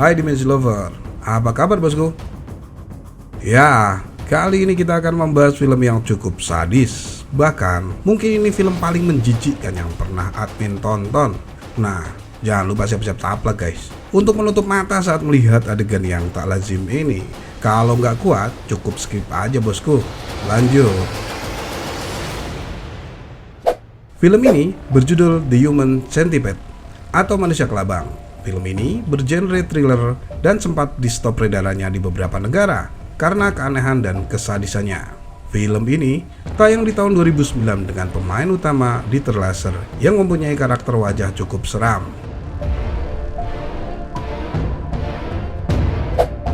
Hai Dimensi Lover, apa kabar bosku? Ya, kali ini kita akan membahas film yang cukup sadis. Bahkan, mungkin ini film paling menjijikkan yang pernah admin tonton. Nah, jangan lupa siap-siap taplak guys, untuk menutup mata saat melihat adegan yang tak lazim ini. Kalau nggak kuat, cukup skip aja bosku. Lanjut. Film ini berjudul The Human Centipede atau Manusia Kelabang. Film ini bergenre thriller dan sempat di-stop peredarannya di beberapa negara karena keanehan dan kesadisannya. Film ini tayang di tahun 2009 dengan pemain utama Dieter Lasser yang mempunyai karakter wajah cukup seram.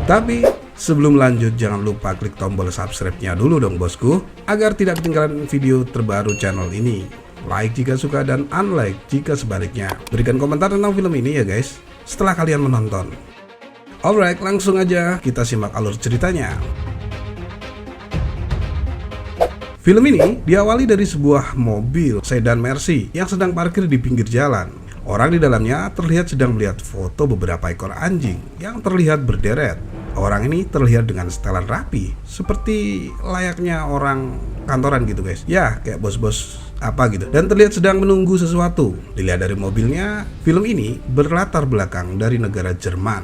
Tapi sebelum lanjut, jangan lupa klik tombol subscribe-nya dulu dong bosku, agar tidak ketinggalan video terbaru channel ini. Like jika suka dan unlike jika sebaliknya. Berikan komentar tentang film ini ya guys, setelah kalian menonton. Alright, langsung aja kita simak alur ceritanya. Film ini diawali dari sebuah mobil sedan Mercy yang sedang parkir di pinggir jalan. Orang di dalamnya terlihat sedang melihat foto beberapa ekor anjing yang terlihat berderet. Orang ini terlihat dengan setelan rapi, seperti layaknya orang kantoran gitu guys. Ya, kayak bos-bos apa gitu. Dan terlihat sedang menunggu sesuatu. Dilihat dari mobilnya, film ini berlatar belakang dari negara Jerman.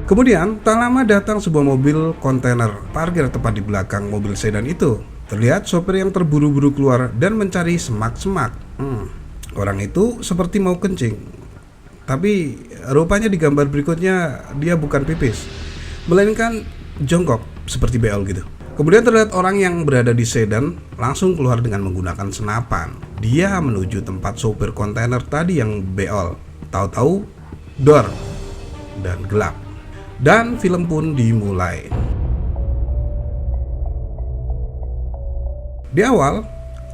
Kemudian, tak lama datang sebuah mobil kontainer parkir tepat di belakang mobil sedan itu. Terlihat sopir yang terburu-buru keluar dan mencari semak-semak. Orang itu seperti mau kencing. Tapi rupanya di gambar berikutnya dia bukan pipis, melainkan jongkok seperti beol gitu. Kemudian terlihat orang yang berada di sedan langsung keluar dengan menggunakan senapan. Dia menuju tempat sopir kontainer tadi yang beol. Tahu-tahu dor dan gelap. Dan film pun dimulai. Di awal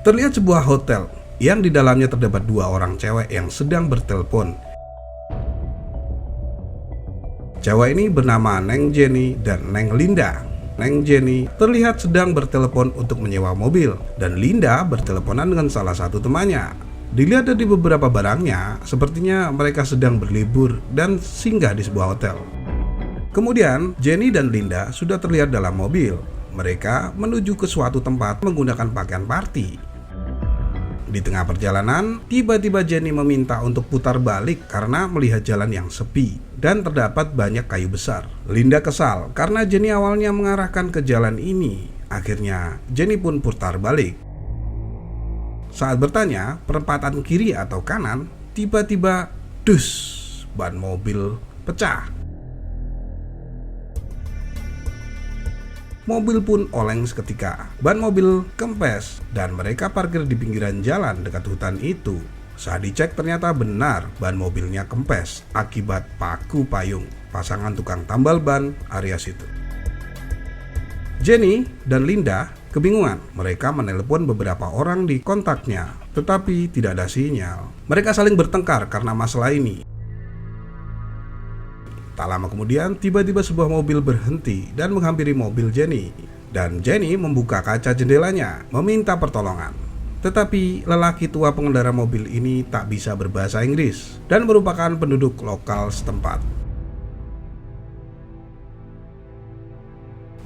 terlihat sebuah hotel yang di dalamnya terdapat dua orang cewek yang sedang bertelepon. Cewek ini bernama Neng Jenny dan Neng Linda. Neng Jenny terlihat sedang bertelepon untuk menyewa mobil, dan Linda berteleponan dengan salah satu temannya. Dilihat dari beberapa barangnya, sepertinya mereka sedang berlibur dan singgah di sebuah hotel. Kemudian Jenny dan Linda sudah terlihat dalam mobil. Mereka menuju ke suatu tempat menggunakan pakaian party. Di tengah perjalanan, tiba-tiba Jenny meminta untuk putar balik karena melihat jalan yang sepi dan terdapat banyak kayu besar. Linda kesal karena Jenny awalnya mengarahkan ke jalan ini. Akhirnya Jenny pun putar balik. Saat bertanya perempatan kiri atau kanan, tiba-tiba dus, ban mobil pecah. Mobil pun oleng seketika. Ban mobil kempes dan mereka parkir di pinggiran jalan dekat hutan itu. Saat dicek ternyata benar ban mobilnya kempes akibat paku payung pasangan tukang tambal ban area situ. Jenny dan Linda kebingungan. Mereka menelepon beberapa orang di kontaknya, tetapi tidak ada sinyal. Mereka saling bertengkar karena masalah ini. Tak lama kemudian, tiba-tiba sebuah mobil berhenti dan menghampiri mobil Jenny. Dan Jenny membuka kaca jendelanya, meminta pertolongan. Tetapi lelaki tua pengendara mobil ini tak bisa berbahasa Inggris dan merupakan penduduk lokal setempat.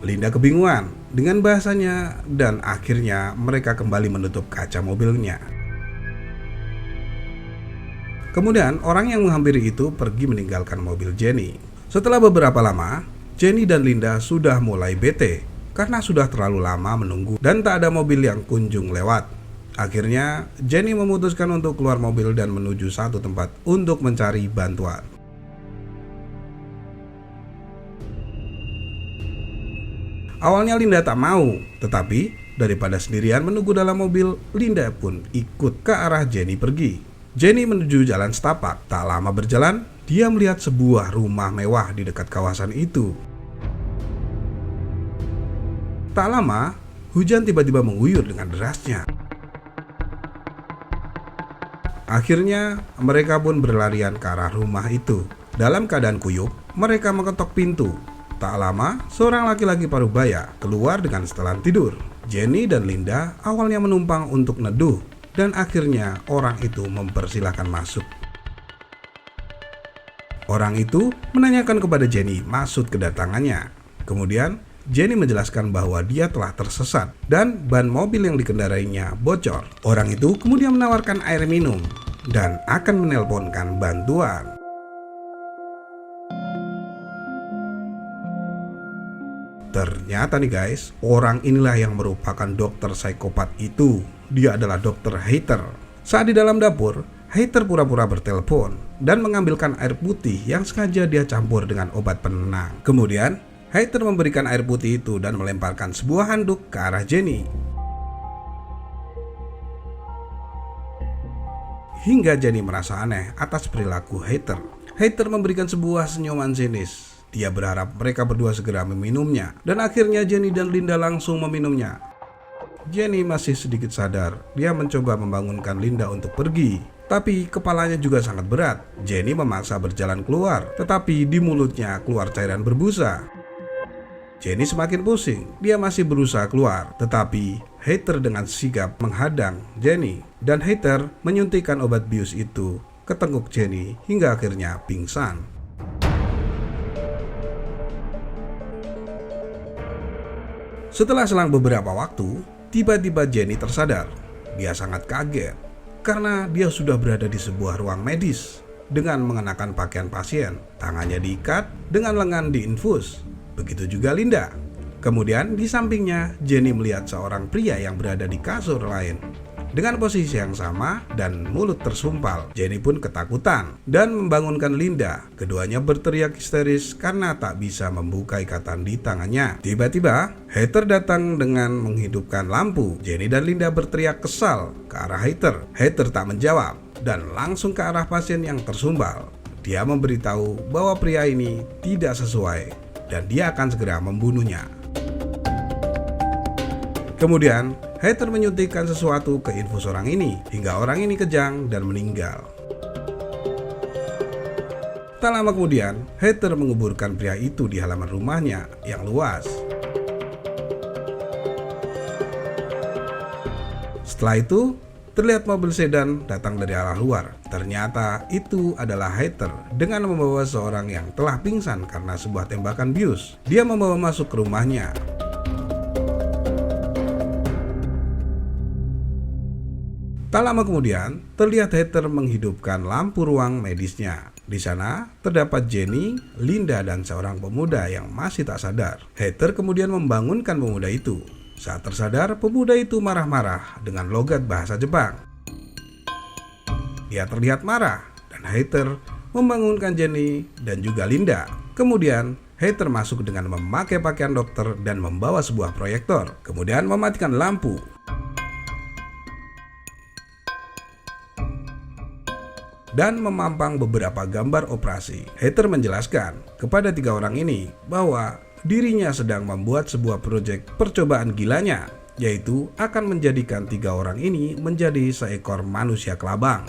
Linda kebingungan dengan bahasanya dan akhirnya mereka kembali menutup kaca mobilnya. Kemudian orang yang menghampiri itu pergi meninggalkan mobil Jenny. Setelah beberapa lama, Jenny dan Linda sudah mulai bete karena sudah terlalu lama menunggu dan tak ada mobil yang kunjung lewat. Akhirnya Jenny memutuskan untuk keluar mobil dan menuju satu tempat untuk mencari bantuan. Awalnya Linda tak mau, tetapi daripada sendirian menunggu dalam mobil, Linda pun ikut ke arah Jenny pergi. Jenny menuju jalan setapak. Tak lama berjalan, dia melihat sebuah rumah mewah di dekat kawasan itu. Tak lama, hujan tiba-tiba mengguyur dengan derasnya. Akhirnya, mereka pun berlarian ke arah rumah itu. Dalam keadaan kuyup, mereka mengetok pintu. Tak lama, seorang laki-laki parubaya keluar dengan setelan tidur. Jenny dan Linda awalnya menumpang untuk neduh, dan akhirnya orang itu mempersilahkan masuk. Orang itu menanyakan kepada Jenny maksud kedatangannya. Kemudian Jenny menjelaskan bahwa dia telah tersesat dan ban mobil yang dikendarainya bocor. Orang itu kemudian menawarkan air minum dan akan menelponkan bantuan. Ternyata nih guys, orang inilah yang merupakan dokter psikopat itu. Dia adalah dokter Heather. Saat di dalam dapur, Heather pura-pura bertelepon dan mengambilkan air putih yang sengaja dia campur dengan obat penenang. Kemudian, Heather memberikan air putih itu dan melemparkan sebuah handuk ke arah Jenny. Hingga Jenny merasa aneh atas perilaku Heather. Heather memberikan sebuah senyuman sinis. Dia berharap mereka berdua segera meminumnya, dan akhirnya Jenny dan Linda langsung meminumnya. Jenny masih sedikit sadar. Dia mencoba membangunkan Linda untuk pergi, tapi kepalanya juga sangat berat. Jenny memaksa berjalan keluar, tetapi di mulutnya keluar cairan berbusa. Jenny semakin pusing. Dia masih berusaha keluar, tetapi Heather dengan sigap menghadang Jenny, dan Heather menyuntikkan obat bius itu ke tengkuk Jenny hingga akhirnya pingsan. Setelah selang beberapa waktu, tiba-tiba Jenny tersadar. Dia sangat kaget karena dia sudah berada di sebuah ruang medis dengan mengenakan pakaian pasien. Tangannya diikat, dengan lengan diinfus. Begitu juga Linda. Kemudian di sampingnya Jenny melihat seorang pria yang berada di kasur lain dengan posisi yang sama dan mulut tersumpal. Jenny pun ketakutan dan membangunkan Linda. Keduanya berteriak histeris karena tak bisa membuka ikatan di tangannya. Tiba-tiba Heather datang dengan menghidupkan lampu. Jenny dan Linda berteriak kesal ke arah Heather. Heather tak menjawab dan langsung ke arah pasien yang tersumpal. Dia memberitahu bahwa pria ini tidak sesuai dan dia akan segera membunuhnya. Kemudian Heather menyuntikkan sesuatu ke infus orang ini hingga orang ini kejang dan meninggal. Tak lama kemudian, Heather menguburkan pria itu di halaman rumahnya yang luas. Setelah itu, terlihat mobil sedan datang dari arah luar. Ternyata itu adalah Heather dengan membawa seorang yang telah pingsan karena sebuah tembakan bius. Dia membawa masuk ke rumahnya. Tak lama kemudian, terlihat Heather menghidupkan lampu ruang medisnya. Di sana terdapat Jenny, Linda, dan seorang pemuda yang masih tak sadar. Heather kemudian membangunkan pemuda itu. Saat tersadar, pemuda itu marah-marah dengan logat bahasa Jepang. Dia terlihat marah dan Heather membangunkan Jenny dan juga Linda. Kemudian Heather masuk dengan memakai pakaian dokter dan membawa sebuah proyektor. Kemudian mematikan lampu. Dan memampang beberapa gambar operasi. Heather menjelaskan kepada 3 orang ini bahwa dirinya sedang membuat sebuah proyek percobaan gilanya, yaitu akan menjadikan 3 orang ini menjadi seekor manusia kelabang.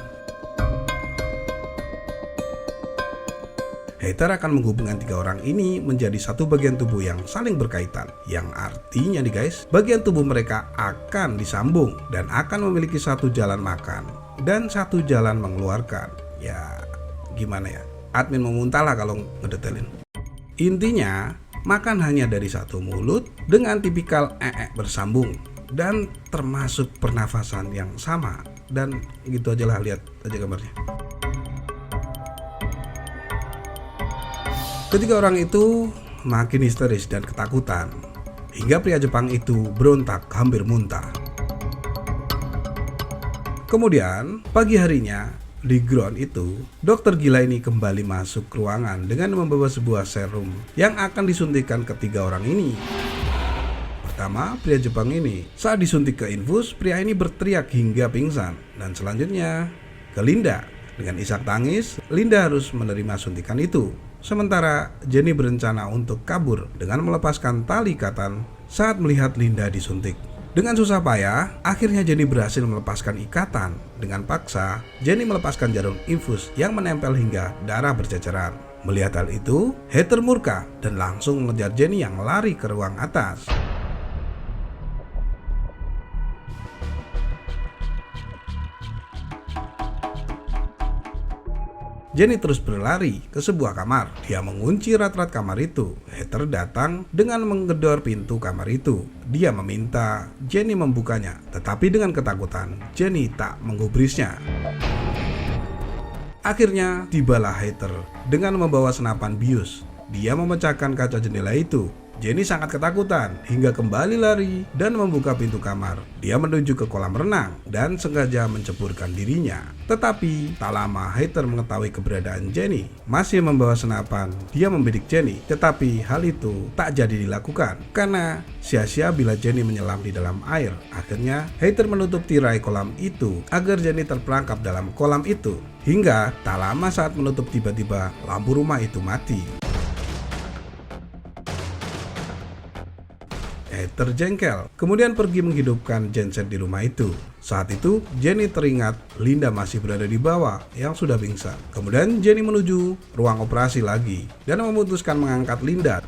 Heather akan menghubungkan 3 orang ini menjadi satu bagian tubuh yang saling berkaitan, yang artinya nih guys, bagian tubuh mereka akan disambung dan akan memiliki satu jalan makan dan satu jalan mengeluarkan. Ya gimana ya, admin mau muntah lah kalau ngedetailin. Intinya makan hanya dari satu mulut dengan tipikal bersambung dan termasuk pernafasan yang sama. Dan gitu aja lah, lihat aja gambarnya. Ketiga orang itu makin histeris dan ketakutan hingga pria Jepang itu berontak hampir muntah. Kemudian pagi harinya di ground itu, dokter gila ini kembali masuk ke ruangan dengan membawa sebuah serum yang akan disuntikkan ke 3 orang ini. Pertama, pria Jepang ini. Saat disuntik ke infus, pria ini berteriak hingga pingsan. Dan selanjutnya ke Linda. Dengan isak tangis, Linda harus menerima suntikan itu. Sementara Jenny berencana untuk kabur dengan melepaskan tali ikatan saat melihat Linda disuntik. Dengan susah payah, akhirnya Jenny berhasil melepaskan ikatan. Dengan paksa, Jenny melepaskan jarum infus yang menempel hingga darah berceceran. Melihat hal itu, Heather murka dan langsung mengejar Jenny yang lari ke ruang atas. Jenny terus berlari ke sebuah kamar. Dia mengunci rat-rat kamar itu. Heather datang dengan menggedor pintu kamar itu. Dia meminta Jenny membukanya, tetapi dengan ketakutan, Jenny tak menggubrisnya. Akhirnya tibalah Heather dengan membawa senapan bius. Dia memecahkan kaca jendela itu. Jenny sangat ketakutan hingga kembali lari dan membuka pintu kamar. Dia menuju ke kolam renang dan sengaja menceburkan dirinya. Tetapi tak lama Heather mengetahui keberadaan Jenny. Masih membawa senapan, dia membidik Jenny. Tetapi hal itu tak jadi dilakukan karena sia-sia bila Jenny menyelam di dalam air. Akhirnya Heather menutup tirai kolam itu agar Jenny terperangkap dalam kolam itu. Hingga tak lama saat menutup, tiba-tiba lampu rumah itu mati. Heather jengkel, kemudian pergi menghidupkan genset di rumah itu. Saat itu, Jenny teringat Linda masih berada di bawah yang sudah pingsan. Kemudian Jenny menuju ruang operasi lagi dan memutuskan mengangkat Linda.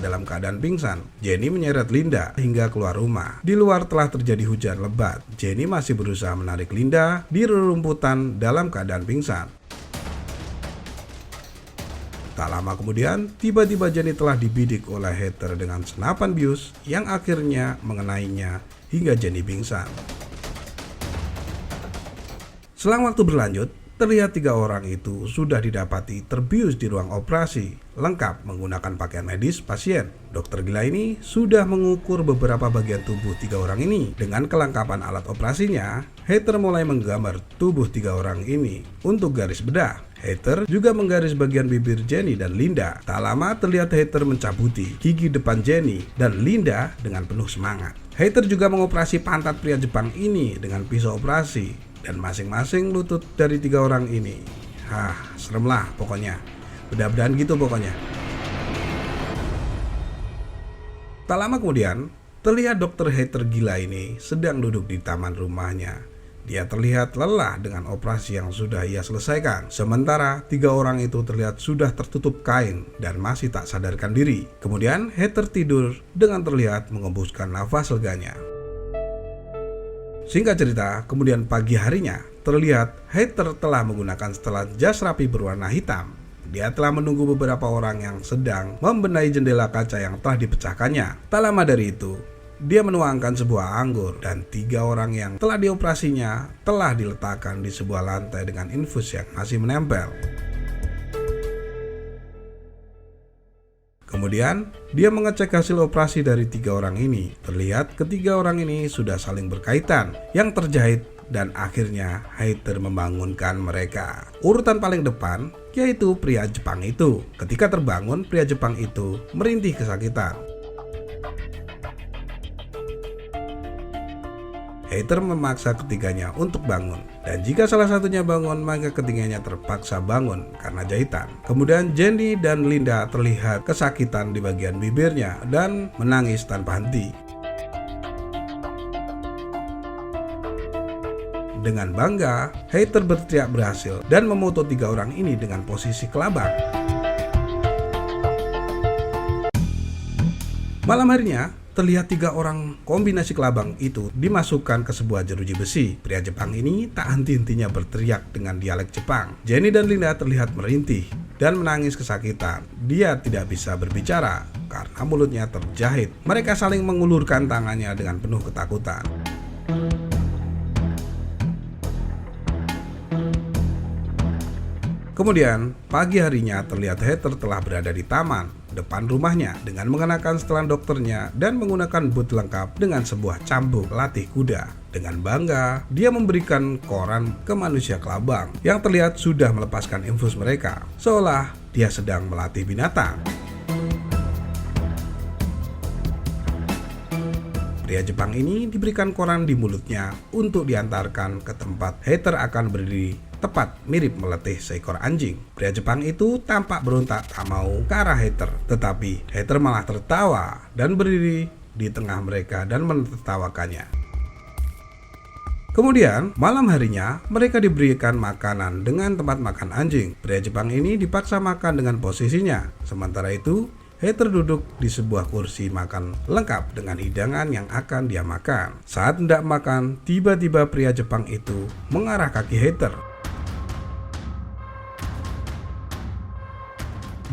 Dalam keadaan pingsan, Jenny menyeret Linda hingga keluar rumah. Di luar telah terjadi hujan lebat. Jenny masih berusaha menarik Linda di rerumputan dalam keadaan pingsan. Tak lama kemudian, tiba-tiba Jenny telah dibidik oleh Heather dengan senapan bius yang akhirnya mengenainya hingga Jenny pingsan. Selang waktu berlanjut, terlihat 3 orang itu sudah didapati terbius di ruang operasi, lengkap menggunakan pakaian medis pasien. Dokter gila ini sudah mengukur beberapa bagian tubuh 3 orang ini. Dengan kelengkapan alat operasinya, Heather mulai menggambar tubuh 3 orang ini untuk garis bedah. Heather juga menggaris bagian bibir Jenny dan Linda. Tak lama terlihat Heather mencabuti gigi depan Jenny dan Linda dengan penuh semangat. Heather juga mengoperasi pantat pria Jepang ini dengan pisau operasi dan masing-masing lutut dari 3 orang ini. Serem lah pokoknya. Beda-bedaan gitu pokoknya. Tak lama kemudian, terlihat dokter Heather gila ini sedang duduk di taman rumahnya. Dia terlihat lelah dengan operasi yang sudah ia selesaikan. Sementara 3 orang itu terlihat sudah tertutup kain dan masih tak sadarkan diri. Kemudian Heather tidur dengan terlihat mengembuskan nafas leganya. Singkat cerita, kemudian pagi harinya terlihat Heather telah menggunakan setelan jas rapi berwarna hitam. Dia telah menunggu beberapa orang yang sedang membenahi jendela kaca yang telah dipecahkannya. Tak lama dari itu, dia menuangkan sebuah anggur dan 3 orang yang telah dioperasinya telah diletakkan di sebuah lantai dengan infus yang masih menempel. Kemudian, dia mengecek hasil operasi dari 3 orang ini. Terlihat ketiga orang ini sudah saling berkaitan yang terjahit dan akhirnya Heather membangunkan mereka. Urutan paling depan yaitu pria Jepang itu. Ketika terbangun, pria Jepang itu merintih kesakitan. Heather memaksa ketiganya untuk bangun, dan jika salah satunya bangun, maka ketiganya terpaksa bangun karena jahitan. Kemudian Jenny dan Linda terlihat kesakitan di bagian bibirnya dan menangis tanpa henti. Dengan bangga, Heather berteriak berhasil dan memoto 3 orang ini dengan posisi kelabang. Malam harinya, terlihat 3 orang kombinasi kelabang itu dimasukkan ke sebuah jeruji besi. Pria Jepang ini tak henti-hentinya berteriak dengan dialek Jepang. Jenny dan Linda terlihat merintih dan menangis kesakitan. Dia tidak bisa berbicara karena mulutnya terjahit. Mereka saling mengulurkan tangannya dengan penuh ketakutan. Kemudian, pagi harinya terlihat Heather telah berada di taman depan rumahnya dengan mengenakan setelan dokternya dan menggunakan boot lengkap dengan sebuah cambuk latih kuda. Dengan bangga, dia memberikan koran ke manusia kelabang yang terlihat sudah melepaskan infus mereka, seolah dia sedang melatih binatang. Pria Jepang ini diberikan koran di mulutnya untuk diantarkan ke tempat Heather akan berdiri, tepat mirip meletih seekor anjing. Pria Jepang itu tampak berontak tak mau ke arah Heather, tetapi Heather malah tertawa dan berdiri di tengah mereka dan menertawakannya. Kemudian malam harinya mereka diberikan makanan dengan tempat makan anjing. Pria Jepang ini dipaksa makan dengan posisinya. Sementara itu Hater duduk di sebuah kursi makan lengkap dengan hidangan yang akan dia makan. Saat hendak makan, tiba-tiba pria Jepang itu mengarah kaki hater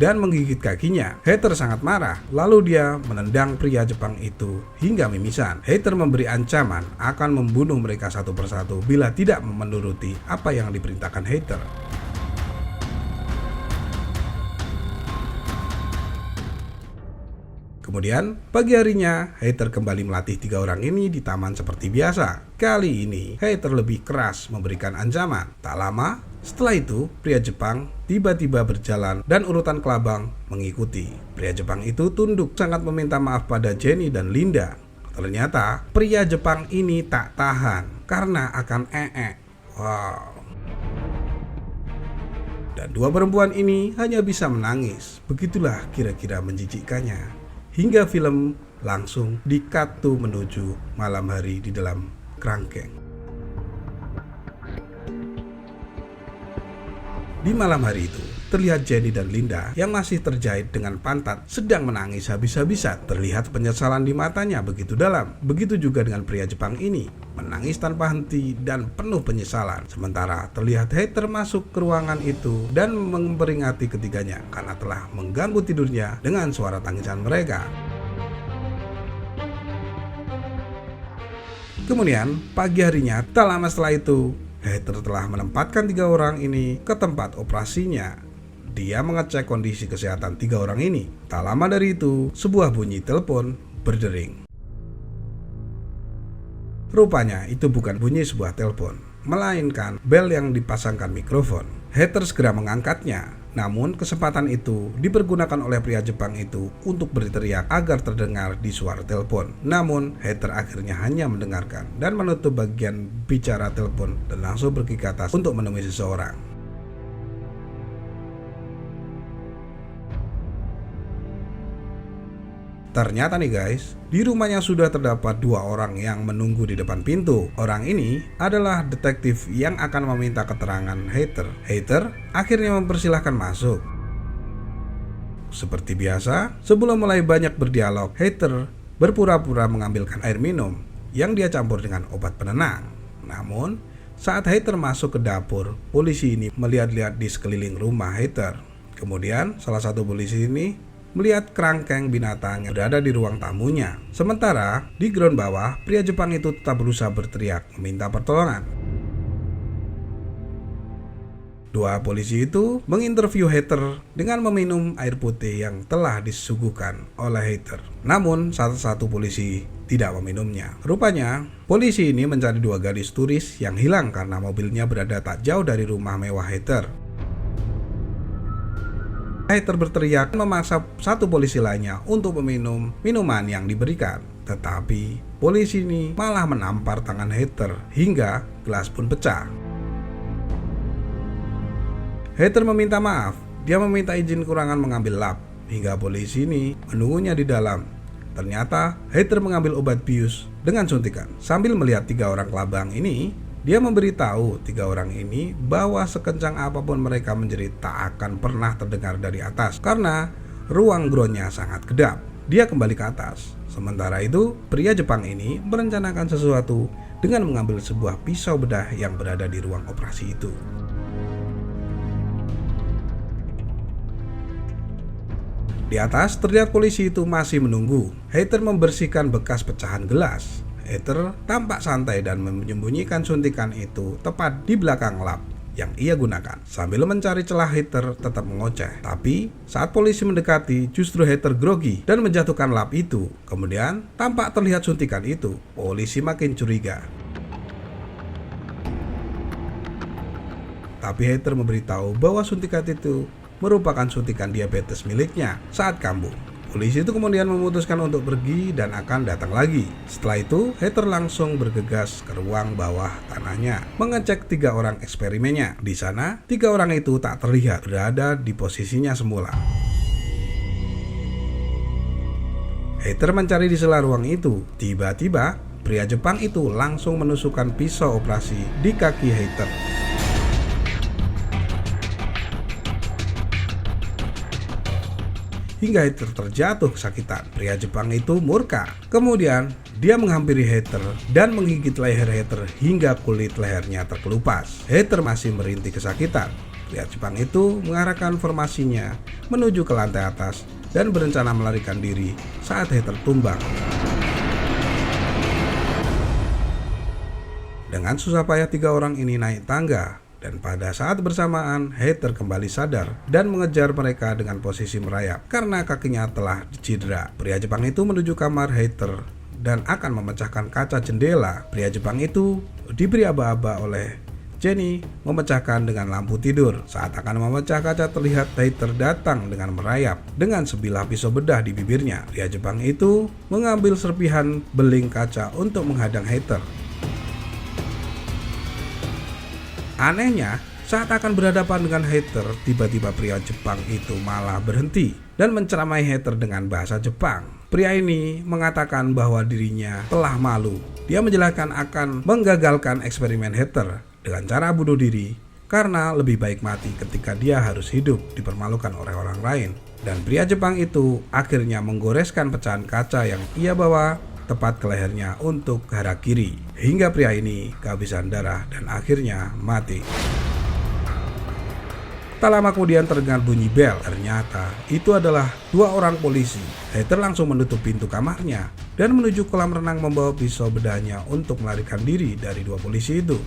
dan menggigit kakinya. Hater sangat marah, lalu dia menendang pria Jepang itu hingga mimisan. Hater memberi ancaman akan membunuh mereka satu persatu bila tidak menuruti apa yang diperintahkan hater. Kemudian, pagi harinya, hater kembali melatih 3 orang ini di taman seperti biasa. Kali ini, hater lebih keras memberikan ancaman. Tak lama, setelah itu, pria Jepang tiba-tiba berjalan dan urutan kelabang mengikuti. Pria Jepang itu tunduk sangat meminta maaf pada Jenny dan Linda. Ternyata, pria Jepang ini tak tahan karena akan Wow. Dan dua perempuan ini hanya bisa menangis. Begitulah kira-kira menjijikkannya. Hingga film langsung di-cut menuju malam hari di dalam kerangkeng. Di malam hari itu, terlihat Jenny dan Linda yang masih terjahit dengan pantat sedang menangis habis-habisan. Terlihat penyesalan di matanya begitu dalam. Begitu juga dengan pria Jepang ini, menangis tanpa henti dan penuh penyesalan. Sementara terlihat hater masuk ke ruangan itu dan memperingati ketiganya karena telah mengganggu tidurnya dengan suara tangisan mereka. Kemudian pagi harinya, tak lama setelah itu, hater telah menempatkan 3 orang ini ke tempat operasinya. Dia mengecek kondisi kesehatan 3 orang ini. Tak lama dari itu, sebuah bunyi telepon berdering. Rupanya itu bukan bunyi sebuah telepon, melainkan bel yang dipasangkan mikrofon. Hater segera mengangkatnya, namun kesempatan itu dipergunakan oleh pria Jepang itu untuk berteriak agar terdengar di suara telepon. Namun hater akhirnya hanya mendengarkan dan menutup bagian bicara telepon dan langsung pergi ke atas untuk menemui seseorang. Ternyata nih guys, di rumahnya sudah terdapat 2 orang yang menunggu di depan pintu. Orang ini adalah detektif yang akan meminta keterangan hater. Hater akhirnya mempersilahkan masuk. Seperti biasa, sebelum mulai banyak berdialog, hater berpura-pura mengambilkan air minum yang dia campur dengan obat penenang. Namun, saat hater masuk ke dapur, polisi ini melihat-lihat di sekeliling rumah hater. Kemudian, salah satu polisi ini melihat kerangkeng binatang yang berada di ruang tamunya. Sementara di ground bawah, pria Jepang itu tetap berusaha berteriak meminta pertolongan. 2 polisi itu menginterview hater dengan meminum air putih yang telah disuguhkan oleh hater. Namun salah satu polisi tidak meminumnya. Rupanya polisi ini mencari 2 gadis turis yang hilang karena mobilnya berada tak jauh dari rumah mewah hater. Hater berteriak memaksa satu polisi lainnya untuk meminum minuman yang diberikan. Tetapi polisi ini malah menampar tangan hater hingga gelas pun pecah. Hater meminta maaf. Dia meminta izin kurangan mengambil lap hingga polisi ini menunggunya di dalam. Ternyata hater mengambil obat bius dengan suntikan. Sambil melihat 3 orang kelabang ini, dia memberitahu 3 orang ini bahwa sekencang apapun mereka menjerit tak akan pernah terdengar dari atas karena ruang groundnya sangat kedap. Dia kembali ke atas. Sementara itu, pria Jepang ini merencanakan sesuatu dengan mengambil sebuah pisau bedah yang berada di ruang operasi itu. Di atas terlihat polisi itu masih menunggu. Hater membersihkan bekas pecahan gelas. Hater tampak santai dan menyembunyikan suntikan itu tepat di belakang lap yang ia gunakan. Sambil mencari celah, hater tetap mengoceh. Tapi saat polisi mendekati, justru hater grogi dan menjatuhkan lap itu. Kemudian tampak terlihat suntikan itu. Polisi makin curiga. Tapi hater memberitahu bahwa suntikan itu merupakan suntikan diabetes miliknya saat kambuh. Polisi itu kemudian memutuskan untuk pergi dan akan datang lagi. Setelah itu, hater langsung bergegas ke ruang bawah tanahnya, mengecek 3 orang eksperimennya. Di sana, 3 orang itu tak terlihat berada di posisinya semula. Hater mencari di sela ruang itu. Tiba-tiba, pria Jepang itu langsung menusukkan pisau operasi di kaki hater. hingga hater terjatuh kesakitan. Pria Jepang itu murka. Kemudian dia menghampiri hater dan menggigit leher hater hingga kulit lehernya terkelupas. Hater masih merintih kesakitan. Pria Jepang itu mengarahkan formasinya menuju ke lantai atas dan berencana melarikan diri saat hater tumbang. Dengan susah payah 3 orang ini naik tangga, dan pada saat bersamaan hater kembali sadar dan mengejar mereka dengan posisi merayap karena kakinya telah cedera. Pria Jepang itu menuju kamar hater dan akan memecahkan kaca jendela. Pria Jepang itu diberi aba-aba oleh Jenny memecahkan dengan lampu tidur. Saat akan memecah kaca, terlihat hater datang dengan merayap dengan sebilah pisau bedah di bibirnya. Pria Jepang itu mengambil serpihan beling kaca untuk menghadang hater. Anehnya, saat akan berhadapan dengan hater, tiba-tiba pria Jepang itu malah berhenti dan menceramai hater dengan bahasa Jepang. Pria ini mengatakan bahwa dirinya telah malu. Dia menjelaskan akan menggagalkan eksperimen hater dengan cara bunuh diri karena lebih baik mati ketika dia harus hidup dipermalukan oleh orang lain. Dan pria Jepang itu akhirnya menggoreskan pecahan kaca yang ia bawa tepat ke lehernya untuk harakiri, hingga pria ini kehabisan darah dan akhirnya mati. Tak lama kemudian terdengar bunyi bel. Ternyata itu adalah 2 orang polisi. Hater langsung menutup pintu kamarnya dan menuju kolam renang membawa pisau bedahnya untuk melarikan diri dari 2 polisi itu.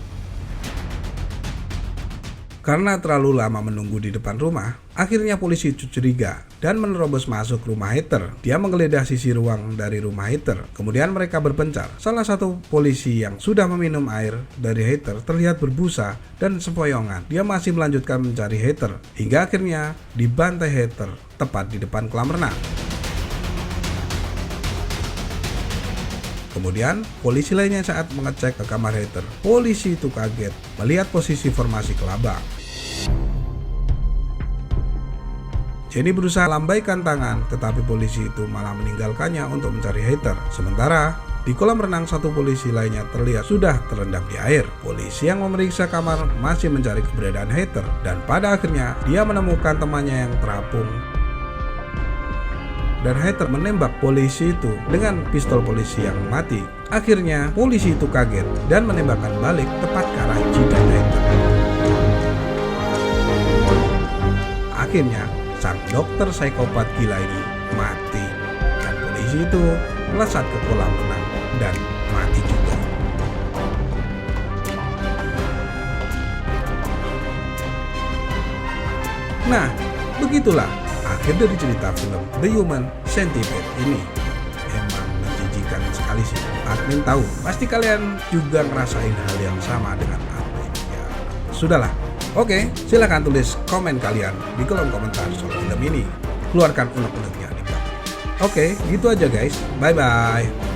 Karena terlalu lama menunggu di depan rumah, akhirnya polisi itu curiga dan menerobos masuk rumah hater. Dia menggeledah sisi ruang dari rumah hater. Kemudian mereka berpencar. Salah satu polisi yang sudah meminum air dari hater terlihat berbusa dan sempoyongan. Dia masih melanjutkan mencari hater hingga akhirnya dibantai hater tepat di depan kolam renang. Kemudian polisi lainnya saat mengecek ke kamar hater, polisi itu kaget melihat posisi formasi kelabang. Jenny berusaha lambaikan tangan, tetapi polisi itu malah meninggalkannya untuk mencari hater. Sementara di kolam renang, satu polisi lainnya terlihat sudah terendam di air. Polisi yang memeriksa kamar masih mencari keberadaan hater, dan pada akhirnya dia menemukan temannya yang terapung. Dan hater menembak polisi itu dengan pistol polisi yang mati. Akhirnya polisi itu kaget dan menembakkan balik tepat ke arah jidat hater. Akhirnya sang dokter psikopat gila ini mati, dan polisi itu melesat ke kolam renang dan mati juga. Nah, begitulah akhir dari cerita film The Human Centipede ini. Emang menjijikan sekali sih. Admin tahu, pasti kalian juga ngerasain hal yang sama dengan admin ya. Sudahlah. Oke, silakan tulis komen kalian di kolom komentar soal film ini. Keluarkan unek-uneknya di belakang. Oke, gitu aja guys. Bye bye.